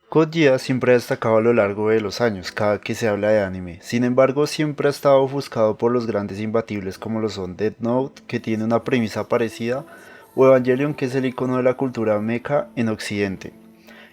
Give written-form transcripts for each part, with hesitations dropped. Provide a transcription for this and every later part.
Code Geass siempre ha destacado a lo largo de los años, cada que se habla de anime. Sin embargo, siempre ha estado ofuscado por los grandes imbatibles como lo son Death Note, que tiene una premisa parecida, o Evangelion, que es el icono de la cultura mecha en Occidente,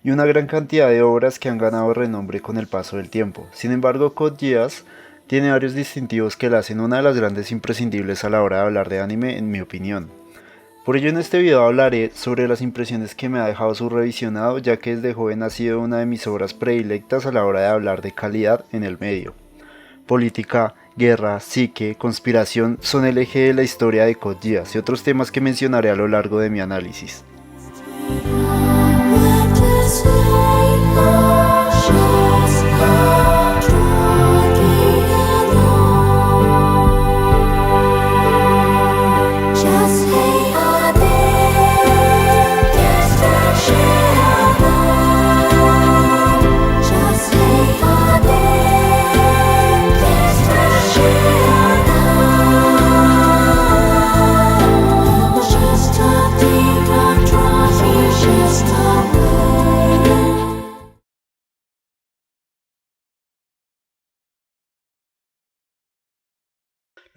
y una gran cantidad de obras que han ganado renombre con el paso del tiempo. Sin embargo, Code Geass tiene varios distintivos que la hacen una de las grandes imprescindibles a la hora de hablar de anime, en mi opinión. Por ello en este video hablaré sobre las impresiones que me ha dejado su revisionado, ya que desde joven ha sido una de mis obras predilectas a la hora de hablar de calidad en el medio. Política, guerra, psique, conspiración son el eje de la historia de Code Geass y otros temas que mencionaré a lo largo de mi análisis.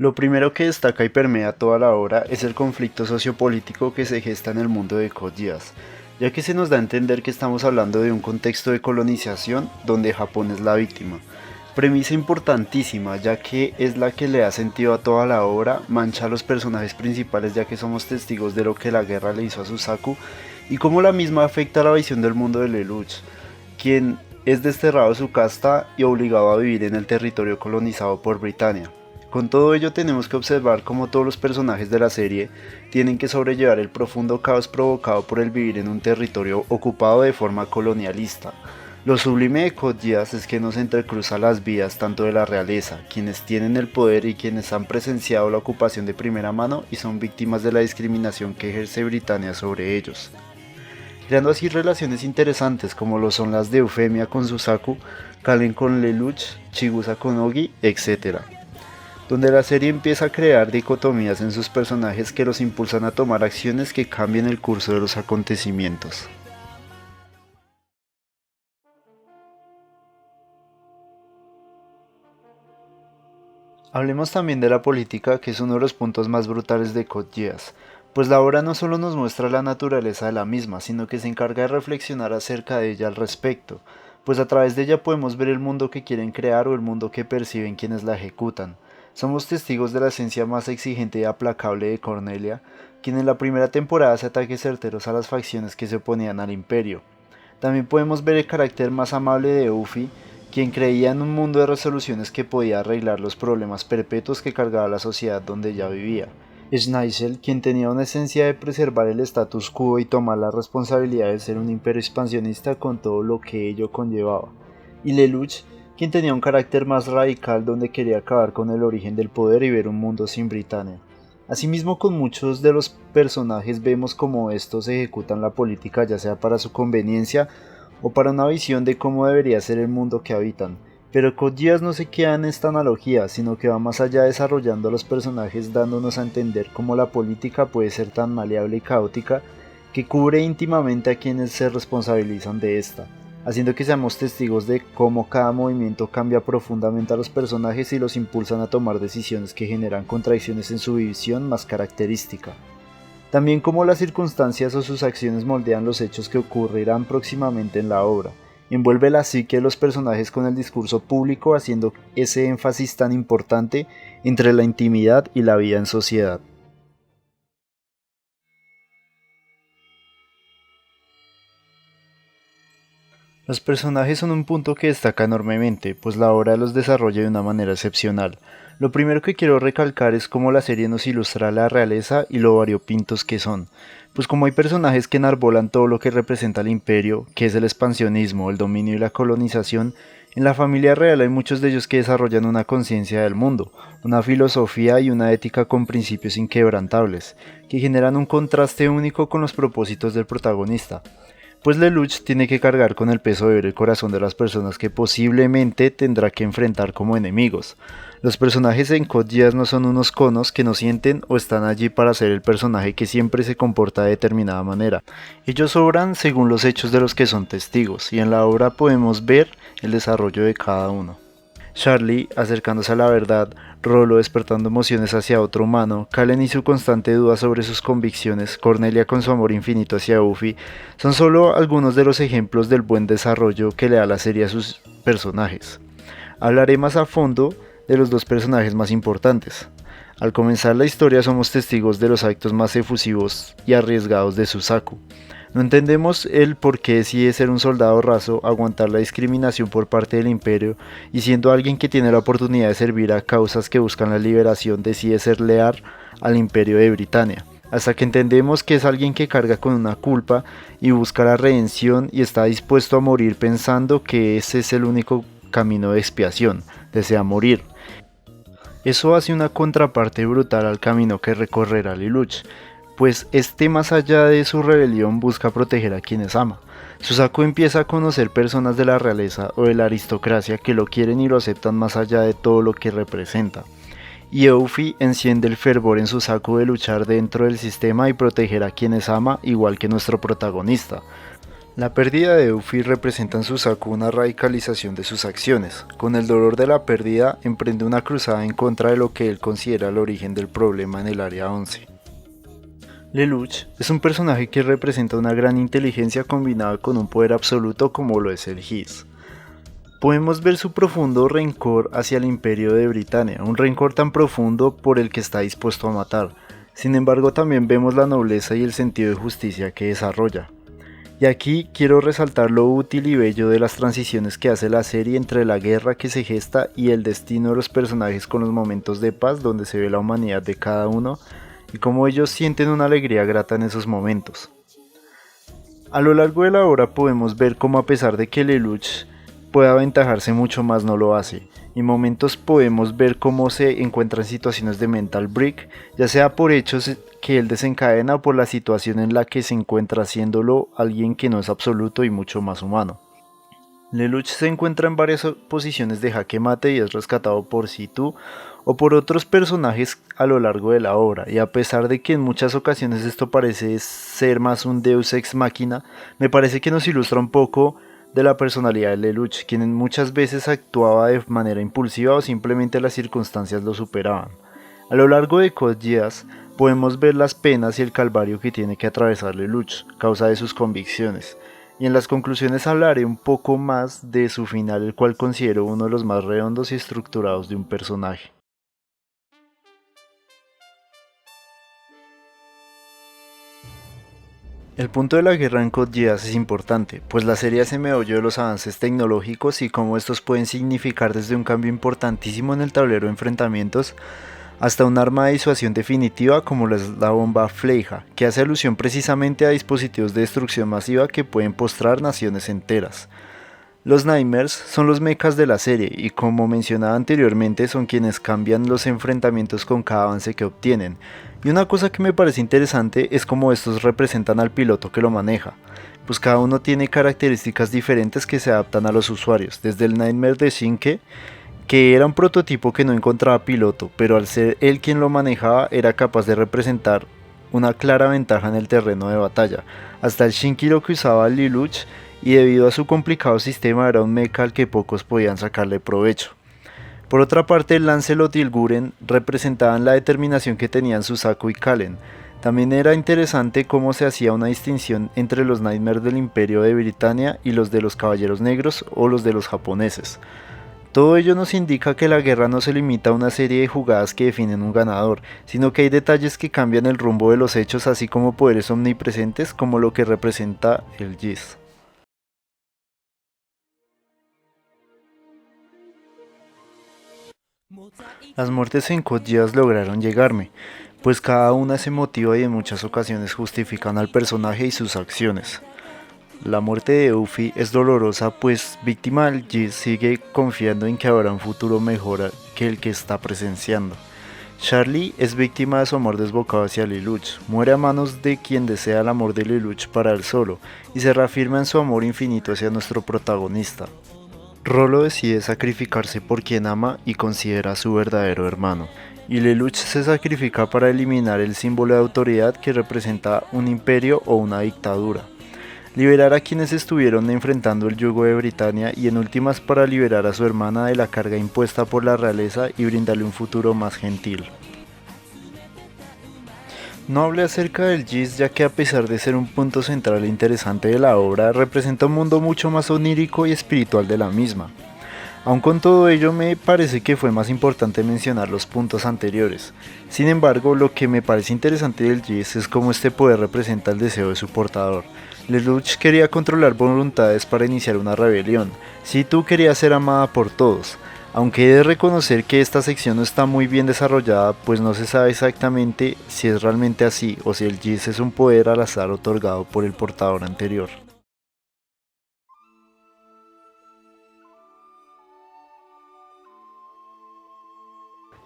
Lo primero que destaca y permea toda la obra es el conflicto sociopolítico que se gesta en el mundo de Code Geass, ya que se nos da a entender que estamos hablando de un contexto de colonización donde Japón es la víctima. Premisa importantísima, ya que es la que le da sentido a toda la obra, mancha a los personajes principales ya que somos testigos de lo que la guerra le hizo a Suzaku y cómo la misma afecta a la visión del mundo de Lelouch, quien es desterrado de su casta y obligado a vivir en el territorio colonizado por Britania. Con todo ello tenemos que observar cómo todos los personajes de la serie tienen que sobrellevar el profundo caos provocado por el vivir en un territorio ocupado de forma colonialista. Lo sublime de Code Geass es que nos entrecruza las vidas tanto de la realeza, quienes tienen el poder y quienes han presenciado la ocupación de primera mano y son víctimas de la discriminación que ejerce Britania sobre ellos, creando así relaciones interesantes como lo son las de Eufemia con Suzaku, Kalen con Lelouch, Chigusa con Ogi, etc., donde la serie empieza a crear dicotomías en sus personajes que los impulsan a tomar acciones que cambien el curso de los acontecimientos. Hablemos también de la política, que es uno de los puntos más brutales de Code Geass, pues la obra no solo nos muestra la naturaleza de la misma, sino que se encarga de reflexionar acerca de ella al respecto, pues a través de ella podemos ver el mundo que quieren crear o el mundo que perciben quienes la ejecutan. Somos testigos de la esencia más exigente y aplacable de Cornelia, quien en la primera temporada hace ataques certeros a las facciones que se oponían al imperio. También podemos ver el carácter más amable de Uffy, quien creía en un mundo de resoluciones que podía arreglar los problemas perpetuos que cargaba la sociedad donde ella vivía. Schneisel, quien tenía una esencia de preservar el status quo y tomar la responsabilidad de ser un imperio expansionista con todo lo que ello conllevaba. Y Lelouch, quien tenía un carácter más radical donde quería acabar con el origen del poder y ver un mundo sin Britania. Asimismo, con muchos de los personajes vemos cómo estos ejecutan la política ya sea para su conveniencia o para una visión de cómo debería ser el mundo que habitan. Pero Code Geass no se queda en esta analogía, sino que va más allá desarrollando a los personajes dándonos a entender cómo la política puede ser tan maleable y caótica que cubre íntimamente a quienes se responsabilizan de esta, haciendo que seamos testigos de cómo cada movimiento cambia profundamente a los personajes y los impulsan a tomar decisiones que generan contradicciones en su visión más característica. También cómo las circunstancias o sus acciones moldean los hechos que ocurrirán próximamente en la obra. Envuelve la psique de los personajes con el discurso público, haciendo ese énfasis tan importante entre la intimidad y la vida en sociedad. Los personajes son un punto que destaca enormemente, pues la obra los desarrolla de una manera excepcional. Lo primero que quiero recalcar es cómo la serie nos ilustra la realeza y lo variopintos que son, pues como hay personajes que enarbolan todo lo que representa el imperio, que es el expansionismo, el dominio y la colonización, en la familia real hay muchos de ellos que desarrollan una conciencia del mundo, una filosofía y una ética con principios inquebrantables, que generan un contraste único con los propósitos del protagonista. pues Lelouch tiene que cargar con el peso de ver el corazón de las personas que posiblemente tendrá que enfrentar como enemigos. Los personajes en Code Geass no son unos conos que no sienten o están allí para ser el personaje que siempre se comporta de determinada manera. Ellos obran según los hechos de los que son testigos, y en la obra podemos ver el desarrollo de cada uno. Charlie acercándose a la verdad, Rolo despertando emociones hacia otro humano, Kalen y su constante duda sobre sus convicciones, Cornelia con su amor infinito hacia Buffy, son solo algunos de los ejemplos del buen desarrollo que le da la serie a sus personajes. Hablaré más a fondo de los dos personajes más importantes. Al comenzar la historia somos testigos de los actos más efusivos y arriesgados de Suzaku. No entendemos el por qué decide ser un soldado raso, aguantar la discriminación por parte del imperio y siendo alguien que tiene la oportunidad de servir a causas que buscan la liberación decide ser leal al imperio de Britania. Hasta que entendemos que es alguien que carga con una culpa y busca la redención y está dispuesto a morir pensando que ese es el único camino de expiación, desea morir. Eso hace una contraparte brutal al camino que recorrerá Lelouch, pues este más allá de su rebelión busca proteger a quienes ama. Suzaku empieza a conocer personas de la realeza o de la aristocracia que lo quieren y lo aceptan más allá de todo lo que representa. Y Euphie enciende el fervor en Suzaku de luchar dentro del sistema y proteger a quienes ama igual que nuestro protagonista. La pérdida de Euphie representa en Suzaku una radicalización de sus acciones. Con el dolor de la pérdida, emprende una cruzada en contra de lo que él considera el origen del problema en el Área 11. Lelouch es un personaje que representa una gran inteligencia combinada con un poder absoluto como lo es el His. Podemos ver su profundo rencor hacia el imperio de Britania, un rencor tan profundo por el que está dispuesto a matar. Sin embargo, también vemos la nobleza y el sentido de justicia que desarrolla. Y aquí quiero resaltar lo útil y bello de las transiciones que hace la serie entre la guerra que se gesta y el destino de los personajes con los momentos de paz donde se ve la humanidad de cada uno y cómo ellos sienten una alegría grata en esos momentos. A lo largo de la obra podemos ver cómo a pesar de que Lelouch puede aventajarse mucho más no lo hace, y en momentos podemos ver cómo se encuentra en situaciones de mental break, ya sea por hechos que él desencadena o por la situación en la que se encuentra haciéndolo alguien que no es absoluto y mucho más humano. Lelouch se encuentra en varias posiciones de jaque mate y es rescatado por Situ o por otros personajes a lo largo de la obra, y a pesar de que en muchas ocasiones esto parece ser más un deus ex machina, me parece que nos ilustra un poco de la personalidad de Lelouch, quien muchas veces actuaba de manera impulsiva o simplemente las circunstancias lo superaban. A lo largo de Code Geass podemos ver las penas y el calvario que tiene que atravesar Lelouch, causa de sus convicciones, y en las conclusiones hablaré un poco más de su final, el cual considero uno de los más redondos y estructurados de un personaje. El punto de la guerra en Code Geass es importante, pues la serie hace meollo de los avances tecnológicos y cómo estos pueden significar desde un cambio importantísimo en el tablero de enfrentamientos hasta un arma de disuasión definitiva como lo es la bomba Fleija, que hace alusión precisamente a dispositivos de destrucción masiva que pueden postrar naciones enteras. Los Nightmares son los mechas de la serie y como mencionaba anteriormente son quienes cambian los enfrentamientos con cada avance que obtienen. Y una cosa que me parece interesante es cómo estos representan al piloto que lo maneja, pues cada uno tiene características diferentes que se adaptan a los usuarios, desde el Nightmare de Shinke, que era un prototipo que no encontraba piloto, pero al ser él quien lo manejaba era capaz de representar una clara ventaja en el terreno de batalla, hasta el Shinkiro que usaba Lelouch y debido a su complicado sistema era un mecha al que pocos podían sacarle provecho. Por otra parte, el Lancelot y el Guren representaban la determinación que tenían Suzaku y Kalen. También era interesante cómo se hacía una distinción entre los Nightmares del Imperio de Britania y los de los Caballeros Negros o los de los japoneses. Todo ello nos indica que la guerra no se limita a una serie de jugadas que definen un ganador, sino que hay detalles que cambian el rumbo de los hechos así como poderes omnipresentes como lo que representa el Geass. Las muertes en Code Geass lograron llegarme, pues cada una es emotiva y en muchas ocasiones justifican al personaje y sus acciones. La muerte de Euphie es dolorosa pues víctima del Geass sigue confiando en que habrá un futuro mejor que el que está presenciando. Charlie es víctima de su amor desbocado hacia Lelouch, muere a manos de quien desea el amor de Lelouch para él solo, y se reafirma en su amor infinito hacia nuestro protagonista. Rollo decide sacrificarse por quien ama y considera a su verdadero hermano, y Lelouch se sacrifica para eliminar el símbolo de autoridad que representa un imperio o una dictadura, liberar a quienes estuvieron enfrentando el yugo de Britania y en últimas para liberar a su hermana de la carga impuesta por la realeza y brindarle un futuro más gentil. No hablé acerca del Gis ya que a pesar de ser un punto central e interesante de la obra, representa un mundo mucho más onírico y espiritual de la misma. Aun con todo ello me parece que fue más importante mencionar los puntos anteriores. Sin embargo, lo que me parece interesante del Gis es cómo este poder representa el deseo de su portador. Lelouch quería controlar voluntades para iniciar una rebelión. Situ quería ser amada por todos. Aunque he de reconocer que esta sección no está muy bien desarrollada, pues no se sabe exactamente si es realmente así o si el Gis es un poder al azar otorgado por el portador anterior.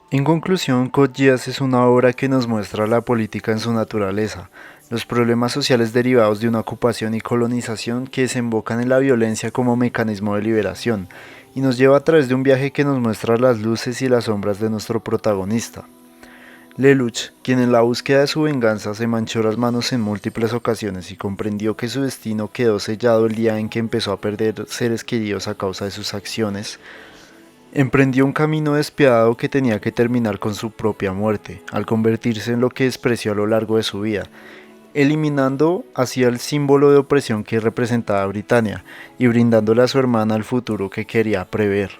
En conclusión, Code Geass es una obra que nos muestra la política en su naturaleza, los problemas sociales derivados de una ocupación y colonización que desembocan en la violencia como mecanismo de liberación, y nos lleva a través de un viaje que nos muestra las luces y las sombras de nuestro protagonista. Lelouch, quien en la búsqueda de su venganza se manchó las manos en múltiples ocasiones y comprendió que su destino quedó sellado el día en que empezó a perder seres queridos a causa de sus acciones, emprendió un camino despiadado que tenía que terminar con su propia muerte, al convertirse en lo que despreció a lo largo de su vida, eliminando así el símbolo de opresión que representaba a Britania y brindándole a su hermana el futuro que quería prever.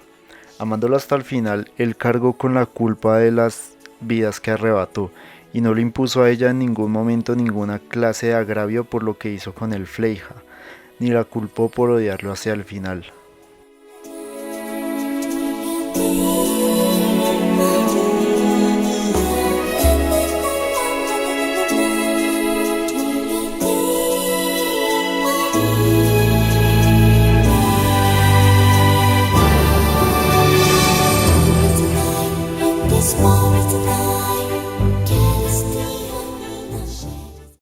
Amándola hasta el final, él cargó con la culpa de las vidas que arrebató y no le impuso a ella en ningún momento ninguna clase de agravio por lo que hizo con el Fleija, ni la culpó por odiarlo hacia el final. This war is tonight.